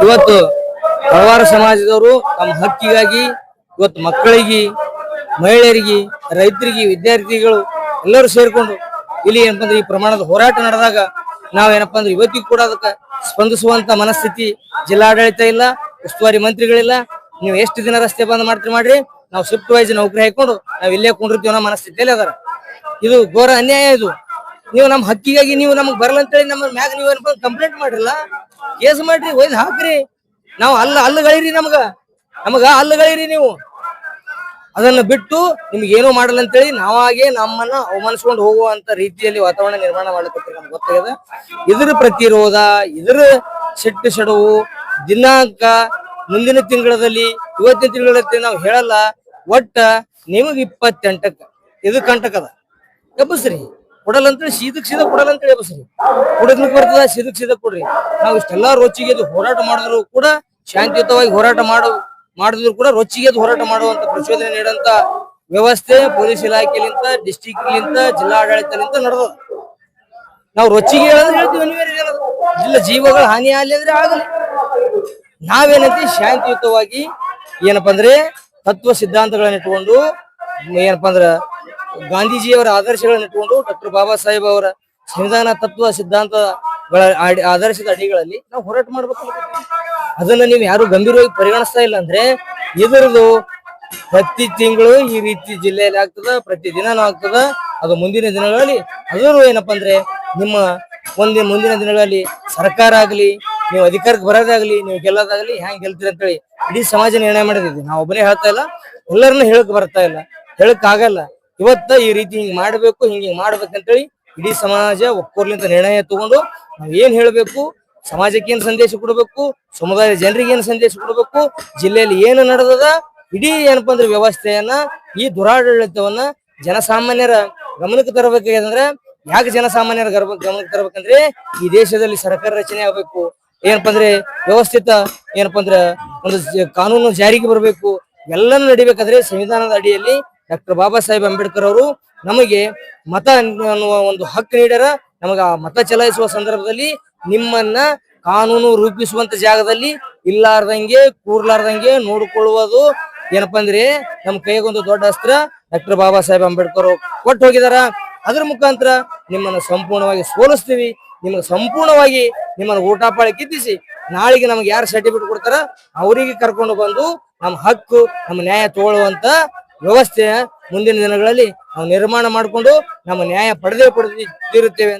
ಇವತ್ತು ತಳವಾರ ಸಮಾಜದವರು ತಮ್ಮ ಹಕ್ಕಿಗಾಗಿ ಇವತ್ತು ಮಕ್ಕಳಿಗೆ, ಮಹಿಳೆಯರಿಗೆ, ರೈತರಿಗೆ, ವಿದ್ಯಾರ್ಥಿಗಳು ಎಲ್ಲರೂ ಸೇರ್ಕೊಂಡು ಇಲ್ಲಿ ಏನಪ್ಪಾ ಅಂದ್ರೆ ಈ ಪ್ರಮಾಣದ ಹೋರಾಟ ನಡೆದಾಗ ನಾವೇನಪ್ಪಾ ಅಂದ್ರೆ ಇವತ್ತಿಗೂ ಕೂಡ ಅದಕ್ಕೆ ಸ್ಪಂದಿಸುವಂತ ಮನಸ್ಥಿತಿ ಜಿಲ್ಲಾಡಳಿತ ಇಲ್ಲ, ಉಸ್ತುವಾರಿ ಮಂತ್ರಿಗಳಿಲ್ಲ. ನೀವು ಎಷ್ಟು ದಿನ ರಸ್ತೆ ಬಂದ್ ಮಾಡ್ರಿ, ನಾವು ಶಿಫ್ಟ್ ವೈಸ್ ನೌಕರಿ ಹಾಕೊಂಡು ನಾವ್ ಇಲ್ಲೇ ಕುಂಡಿರ್ತೀವಿ ಅನ್ನೋ ಮನಸ್ಥಿತಿಯಲ್ಲಿ ಅದಾರ. ಇದು ಘೋರ ಅನ್ಯಾಯ. ಇದು ನೀವು ನಮ್ಮ ಹಕ್ಕಿಗಾಗಿ ನೀವು ನಮಗ್ ಬರಲ್ಲ ಅಂತೇಳಿ ನಮ್ಮ ಮ್ಯಾಗ ನೀವು ಏನಪ್ಪ ಕಂಪ್ಲೇಂಟ್ ಮಾಡ್ರಲ್ಲ, ಕೇಸ್ ಮಾಡ್ರಿ, ಒಯ್ದು ಹಾಕ್ರಿ. ನಾವು ಹಲ್ಲುಗಳಿರಿ, ನಮಗ ಹಲ್ಲುಗಳಿರಿ. ನೀವು ಅದನ್ನ ಬಿಟ್ಟು ನಿಮ್ಗೆ ಏನೋ ಮಾಡಲ್ಲ ಅಂತೇಳಿ ನಾವಾಗೆ ನಮ್ಮನ್ನ ಅವಮಾನಿಸ್ಕೊಂಡು ಹೋಗುವಂತ ರೀತಿಯಲ್ಲಿ ವಾತಾವರಣ ನಿರ್ಮಾಣ ಮಾಡ್ಲಿಕ್ಕೆ ನಮ್ಗೆ ಗೊತ್ತಾಗಿದೆ. ಇದ್ರ ಪ್ರತಿರೋಧ, ಇದ್ರ ಸಿಟ್ಟು ಸೆಡವು ದಿನಾಂಕ ಮುಂದಿನ ತಿಂಗಳಲ್ಲಿ, ಇವತ್ತಿನ ತಿಂಗಳಲ್ಲಿ ನಾವು ಹೇಳಲ್ಲ. ಒಟ್ಟ ನಿಮಗ್ 28ಕ್ಕೆ ಇದು ಕಂಟಕದ ಎಬ್ಬಸ್ರಿ, ಕೊಡಲ್ಲ ಅಂತೇಳಿ ಸೀದಾ ಕೊಡಲ್ಲ ಅಂತೇಳಿ ಎಬ್ಬಸ್ರಿ. ಕುಡಿದ್ಲಿಕ್ಕೆ ಬರ್ತದ, ಸೀದಾ ಕೊಡ್ರಿ. ನಾವು ಇಷ್ಟೆಲ್ಲಾ ರೊಚ್ಚಿಗೆ ಹೋರಾಟ ಮಾಡಿದ್ರು ಕೂಡ, ಶಾಂತಿಯುತವಾಗಿ ಹೋರಾಟ ಮಾಡಿದ್ರು ಕೂಡ ರೊಚ್ಚಿಗೆ ಹೋರಾಟ ಮಾಡುವಂತ ಪ್ರಚೋದನೆ ನೀಡುವಂತ ವ್ಯವಸ್ಥೆ ಪೊಲೀಸ್ ಇಲಾಖೆಲಿಂದ, ಡಿಸ್ಟಿಕ್ಲಿಂದ, ಜಿಲ್ಲಾಡಳಿತಲಿಂದ ನಡೆದ. ನಾವು ರೊಚ್ಚಿಗೆ ಹೇಳಿದ್ರೆ ಹೇಳ್ತೀವಿ, ಅನಿವಾರ್ಯ ಇಲ್ಲ. ಜೀವಗಳ ಹಾನಿ ಆಗಲಿ ಅಂದ್ರೆ ಆಗಲಿ. ನಾವೇನಂತ ಶಾಂತಿಯುತವಾಗಿ ಏನಪ್ಪಾ ಅಂದ್ರೆ ತತ್ವ ಸಿದ್ಧಾಂತಗಳನ್ನ ಇಟ್ಕೊಂಡು, ಏನಪ್ಪಾ ಅಂದ್ರ ಗಾಂಧೀಜಿಯವರ ಆದರ್ಶಗಳನ್ನ ಇಟ್ಕೊಂಡು, ಡಾಕ್ಟರ್ ಬಾಬಾ ಸಾಹೇಬ್ ಅವರ ಸಂವಿಧಾನ ತತ್ವ ಸಿದ್ಧಾಂತಗಳ ಆಧರಿಸಿದ ಅಡಿಗಳಲ್ಲಿ ನಾವು ಹೋರಾಟ ಮಾಡ್ಬೇಕು. ಅದನ್ನ ನೀವು ಯಾರು ಗಂಭೀರವಾಗಿ ಪರಿಗಣಿಸ್ತಾ ಇಲ್ಲ ಅಂದ್ರೆ ಇದರದು ಪ್ರತಿ ತಿಂಗಳು ಈ ರೀತಿ ಜಿಲ್ಲೆಯಲ್ಲಿ ಆಗ್ತದ, ಪ್ರತಿ ದಿನಾನು ಆಗ್ತದ. ಅದು ಮುಂದಿನ ದಿನಗಳಲ್ಲಿ ಅದೂ ಏನಪ್ಪಾ ಅಂದ್ರೆ ನಿಮ್ಮ ಮುಂದಿನ ದಿನಗಳಲ್ಲಿ ಸರ್ಕಾರ ಆಗ್ಲಿ, ನೀವು ಅಧಿಕಾರಕ್ಕೆ ಬರೋದಾಗ್ಲಿ, ನೀವು ಗೆಲ್ಲೋದಾಗ್ಲಿ, ಹ್ಯಾಂಗ್ ಗೆಲ್ತೀರಿ ಅಂತೇಳಿ ಇಡೀ ಸಮಾಜ ನಿರ್ಣಯ ಮಾಡಿದ್ವಿ. ನಾವು ಒಬ್ಬನೇ ಹೇಳ್ತಾ ಇಲ್ಲ, ಎಲ್ಲರನ್ನ ಹೇಳಕ್ ಬರ್ತಾ ಇಲ್ಲ, ಹೇಳಕ್ ಆಗಲ್ಲ. ಇವತ್ತ ಈ ರೀತಿ ಹಿಂಗ್ ಮಾಡ್ಬೇಕು, ಹಿಂಗ್ ಮಾಡ್ಬೇಕಂತೇಳಿ ಇಡೀ ಸಮಾಜ ಒಕ್ಕೋರ್ಲಿಂತ ನಿರ್ಣಯ ತಗೊಂಡು ನಾವ್ ಏನ್ ಹೇಳ್ಬೇಕು, ಸಮಾಜಕ್ಕೆ ಏನ್ ಸಂದೇಶ ಕೊಡ್ಬೇಕು, ಸಮುದಾಯದ ಜನರಿಗೆ ಏನ್ ಸಂದೇಶ ಕೊಡ್ಬೇಕು, ಜಿಲ್ಲೆಯಲ್ಲಿ ಏನು ನಡೆದದ, ಇಡೀ ಏನಪ್ಪಾ ಅಂದ್ರೆ ವ್ಯವಸ್ಥೆಯನ್ನ, ಈ ದುರಾಡಳಿತವನ್ನ ಜನಸಾಮಾನ್ಯರ ಗಮನಕ್ಕೆ ತರಬೇಕಾದ್ರೆ, ಯಾಕೆ ಜನಸಾಮಾನ್ಯರ ಗಮನಕ್ಕೆ ತರಬೇಕಂದ್ರೆ ಈ ದೇಶದಲ್ಲಿ ಸರ್ಕಾರ ರಚನೆ ಆಗ್ಬೇಕು, ಏನಪ್ಪಾ ಅಂದ್ರೆ ವ್ಯವಸ್ಥಿತ ಏನಪ್ಪಾ ಅಂದ್ರೆ ಒಂದು ಕಾನೂನು ಜಾರಿಗೆ ಬರಬೇಕು. ಎಲ್ಲನೂ ನಡಿಬೇಕಾದ್ರೆ ಸಂವಿಧಾನದ ಅಡಿಯಲ್ಲಿ ಡಾಕ್ಟರ್ ಬಾಬಾ ಸಾಹೇಬ್ ಅಂಬೇಡ್ಕರ್ ಅವರು ನಮಗೆ ಮತ ಅನ್ನುವ ಒಂದು ಹಕ್ಕು ನೀಡ್ಯಾರ. ನಮಗ ಮತ ಚಲಾಯಿಸುವ ಸಂದರ್ಭದಲ್ಲಿ ನಿಮ್ಮನ್ನ ಕಾನೂನು ರೂಪಿಸುವಂತ ಜಾಗದಲ್ಲಿ ಇಲ್ಲಾರ್ದಂಗೆ ಕೂರ್ಲಾರ್ದಂಗೆ ನೋಡ್ಕೊಳ್ಳುವುದು ಏನಪ್ಪಾ ಅಂದ್ರೆ ನಮ್ಮ ಕೈಗೊಂದು ದೊಡ್ಡ ಅಸ್ತ್ರ ಡಾಕ್ಟರ್ ಬಾಬಾ ಸಾಹೇಬ್ ಅಂಬೇಡ್ಕರ್ ಕೊಟ್ಟು ಹೋಗಿದಾರ. ಅದ್ರ ಮುಖಾಂತರ ನಿಮ್ಮನ್ನು ಸಂಪೂರ್ಣವಾಗಿ ಸೋಲಿಸ್ತೀವಿ. ನಿಮ್ಗೆ ಸಂಪೂರ್ಣವಾಗಿ ನಿಮ್ಮನ್ನು ಊಟಪಾಳಿ ಕಿತ್ತಿಸಿ ನಾಳೆಗೆ ನಮ್ಗೆ ಯಾರು ಸರ್ಟಿಫಿಕೇಟ್ ಕೊಡ್ತಾರ ಅವರಿಗೆ ಕರ್ಕೊಂಡು ಬಂದು ನಮ್ಮ ಹಕ್ಕು, ನಮ್ಮ ನ್ಯಾಯ ತಗೊಳ್ಳುವಂತ ವ್ಯವಸ್ಥೆ ಮುಂದಿನ ದಿನಗಳಲ್ಲಿ ನಾವು ನಿರ್ಮಾಣ ಮಾಡಿಕೊಂಡು ನಮ್ಮ ನ್ಯಾಯ ಪಡೆದೇ ತೀರುತ್ತೇವೆ.